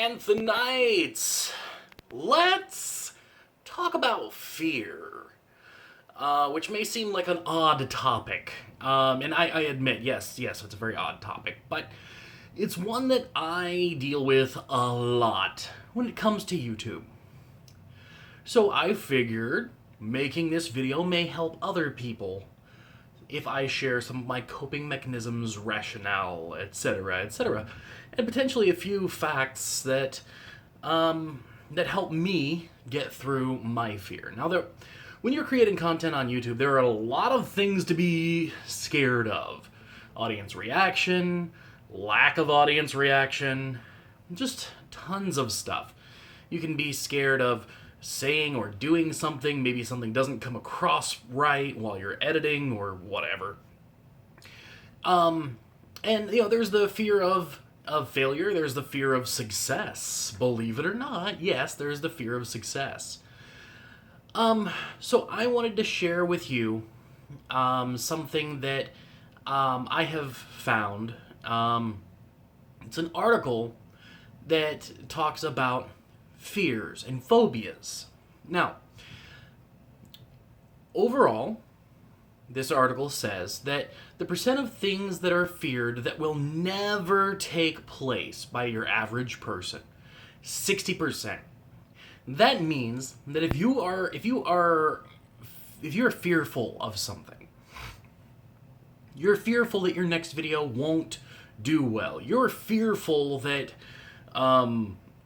And tonight, let's talk about fear, which may seem like an odd topic. And I admit, yes, it's a very odd topic, but it's one that I deal with a lot when it comes to YouTube. So I figured making this video may help other people if I share some of my coping mechanisms, rationale, etc., and potentially a few facts that help me get through my fear. Now, when you're creating content on YouTube, there are a lot of things to be scared of. Audience reaction, lack of audience reaction, just tons of stuff. You can be scared of saying or doing something, maybe something doesn't come across right while you're editing or whatever. And there's the fear of failure, there's the fear of success. Believe it or not, yes, there's the fear of success. So I wanted to share with you something that I have found. It's an article that talks about fears and phobias. Now, overall, this article says that the percent of things that are feared that will never take place by your average person, 60%. That means that if you're fearful of something, you're fearful that your next video won't do well. You're fearful that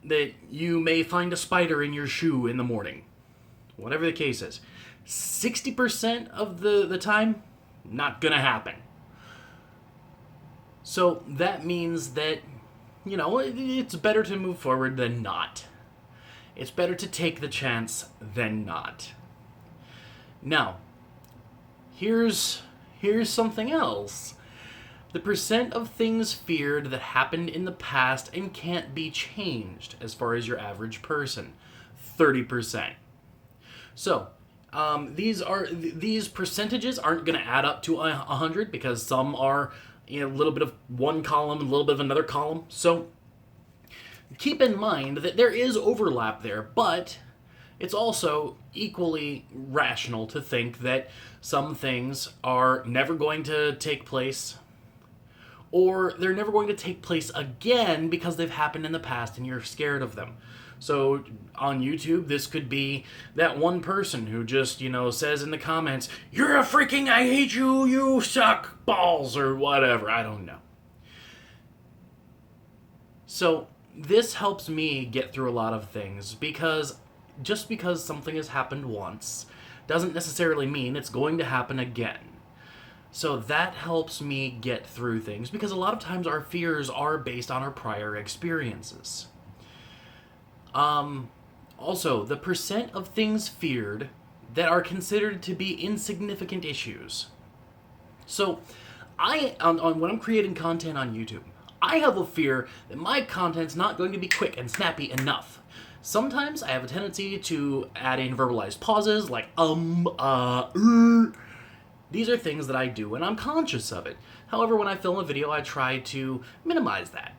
that you may find a spider in your shoe in the morning. Whatever the case is. 60% of the time, not gonna happen. So that means that, it's better to move forward than not. It's better to take the chance than not. Now, here's something else. The percent of things feared that happened in the past and can't be changed as far as your average person, 30%. So, these percentages aren't going to add up to 100 because some are a little bit of one column and a little bit of another column. So, keep in mind that there is overlap there, but it's also equally rational to think that some things are never going to take place, or they're never going to take place again because they've happened in the past and you're scared of them. So on YouTube, this could be that one person who just, says in the comments, "You're a freaking, I hate you, you suck balls," or whatever, I don't know. So this helps me get through a lot of things, because just because something has happened once doesn't necessarily mean it's going to happen again. So that helps me get through things, because a lot of times our fears are based on our prior experiences. Also, the percent of things feared that are considered to be insignificant issues. So, when I'm creating content on YouTube, I have a fear that my content's not going to be quick and snappy enough. Sometimes I have a tendency to add in verbalized pauses like These are things that I do and I'm conscious of it. However, when I film a video, I try to minimize that.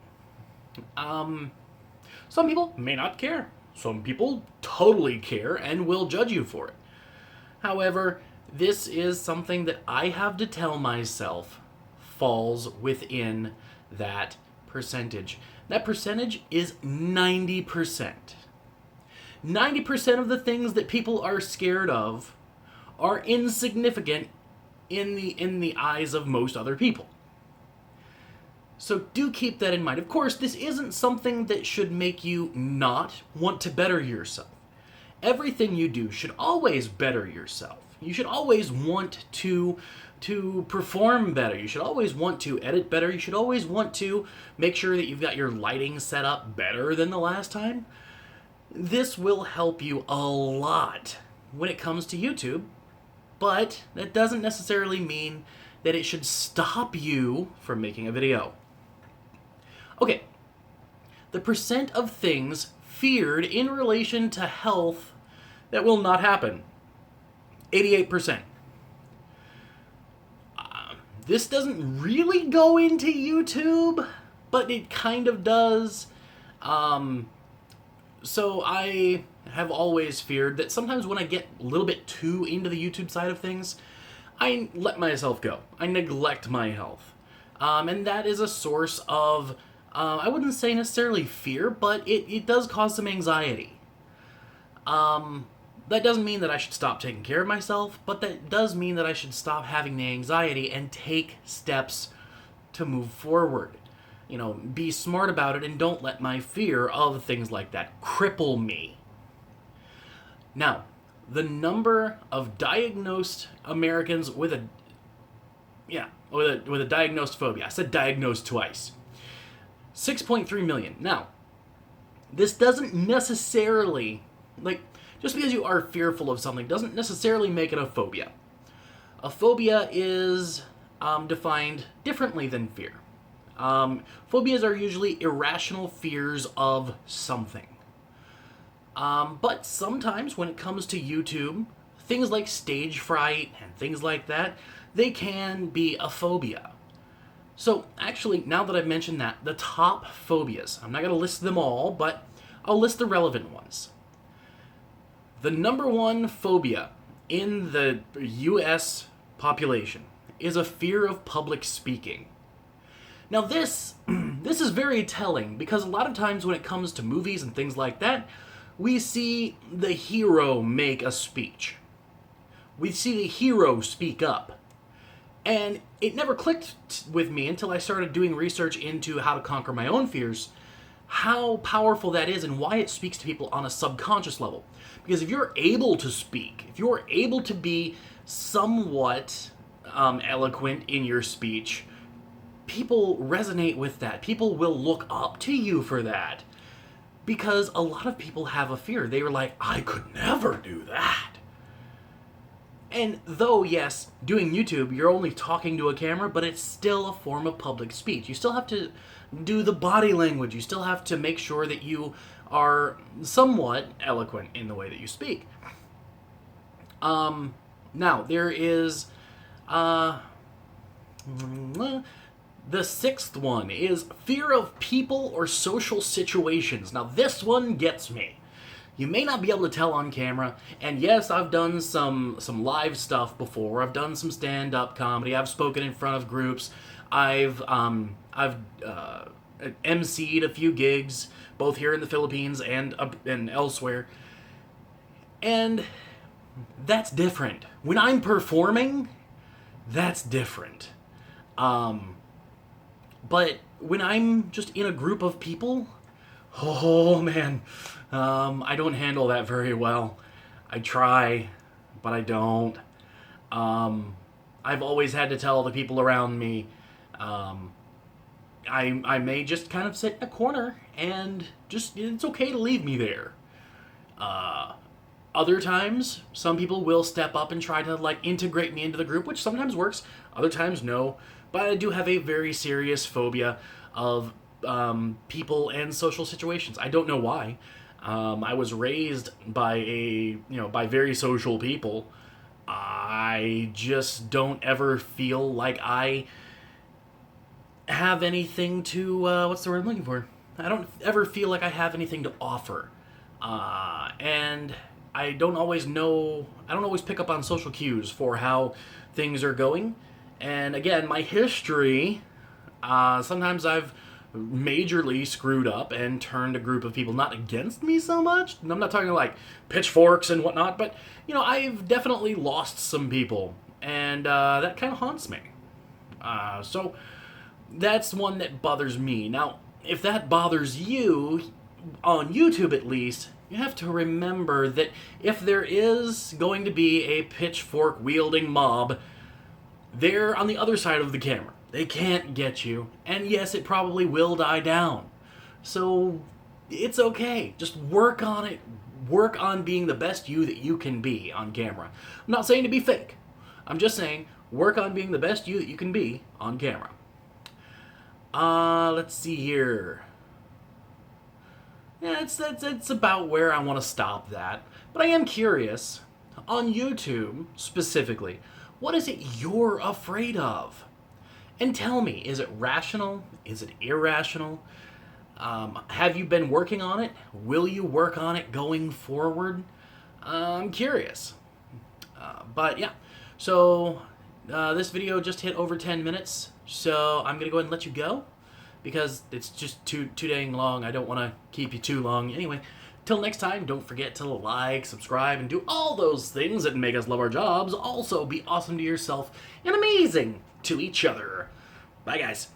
Some people may not care. Some people totally care and will judge you for it. However, this is something that I have to tell myself falls within that percentage. That percentage is 90%. 90% of the things that people are scared of are insignificant in the eyes of most other people. So do keep that in mind. Of course, this isn't something that should make you not want to better yourself. Everything you do should always better yourself. You should always want to perform better. You should always want to edit better. You should always want to make sure that you've got your lighting set up better than the last time. This will help you a lot when it comes to YouTube, but that doesn't necessarily mean that it should stop you from making a video. Okay, the percent of things feared in relation to health that will not happen, 88%. This doesn't really go into YouTube, but it kind of does. So I have always feared that sometimes when I get a little bit too into the YouTube side of things, I let myself go. I neglect my health. And that is a source of, I wouldn't say necessarily fear, but it does cause some anxiety. That doesn't mean that I should stop taking care of myself, but that does mean that I should stop having the anxiety and take steps to move forward. You know, be smart about it and don't let my fear of things like that cripple me. Now, the number of diagnosed Americans with a diagnosed phobia. I said diagnosed twice. 6.3 million. Now, this doesn't necessarily, just because you are fearful of something doesn't necessarily make it a phobia. A phobia is defined differently than fear. Phobias are usually irrational fears of something. But sometimes when it comes to YouTube, things like stage fright and things like that, they can be a phobia. So actually, now that I've mentioned that, the top phobias, I'm not going to list them all, but I'll list the relevant ones. The number one phobia in the US population is a fear of public speaking. Now this is very telling because a lot of times when it comes to movies and things like that, we see the hero make a speech. We see the hero speak up. And it never clicked with me until I started doing research into how to conquer my own fears, how powerful that is and why it speaks to people on a subconscious level. Because if you're able to speak, if you're able to be somewhat eloquent in your speech, people resonate with that. People will look up to you for that. Because a lot of people have a fear. They were like, I could never do that. And though, yes, doing YouTube, you're only talking to a camera, but it's still a form of public speech. You still have to do the body language. You still have to make sure that you are somewhat eloquent in the way that you speak. Now, there is... the sixth one is fear of people or social situations. Now, this one gets me. You may not be able to tell on camera, and yes, I've done some live stuff before. I've done some stand-up comedy. I've spoken in front of groups. I've emceed a few gigs, both here in the Philippines and elsewhere. And that's different. When I'm performing, that's different. But when I'm just in a group of people, oh man, I don't handle that very well. I try, but I don't. I've always had to tell the people around me, I may just kind of sit in a corner and just, it's okay to leave me there. Other times, some people will step up and try to integrate me into the group, which sometimes works, other times no. But I do have a very serious phobia of people and social situations. I don't know why. I was raised by by very social people. I just don't ever feel like I have anything to, what's the word I'm looking for? I don't ever feel like I have anything to offer. And I don't always pick up on social cues for how things are going. And again, my history, sometimes I've majorly screwed up and turned a group of people not against me so much. I'm not talking like pitchforks and whatnot, but, I've definitely lost some people. And that kind of haunts me. So that's one that bothers me. Now, if that bothers you, on YouTube at least, you have to remember that if there is going to be a pitchfork-wielding mob, they're on the other side of the camera. They can't get you, and yes, it probably will die down. So, it's okay. Just work on it. Work on being the best you that you can be on camera. I'm not saying to be fake. I'm just saying, work on being the best you that you can be on camera. Let's see here. Yeah, it's about where I want to stop that. But I am curious, on YouTube specifically, what is it you're afraid of? And tell me, is it rational? Is it irrational? Have you been working on it? Will you work on it going forward? I'm curious. But yeah, so this video just hit over 10 minutes, so I'm gonna go ahead and let you go because it's just too dang long. I don't want to keep you too long. Anyway, till next time, don't forget to like, subscribe, and do all those things that make us love our jobs. Also, be awesome to yourself and amazing to each other. Bye, guys.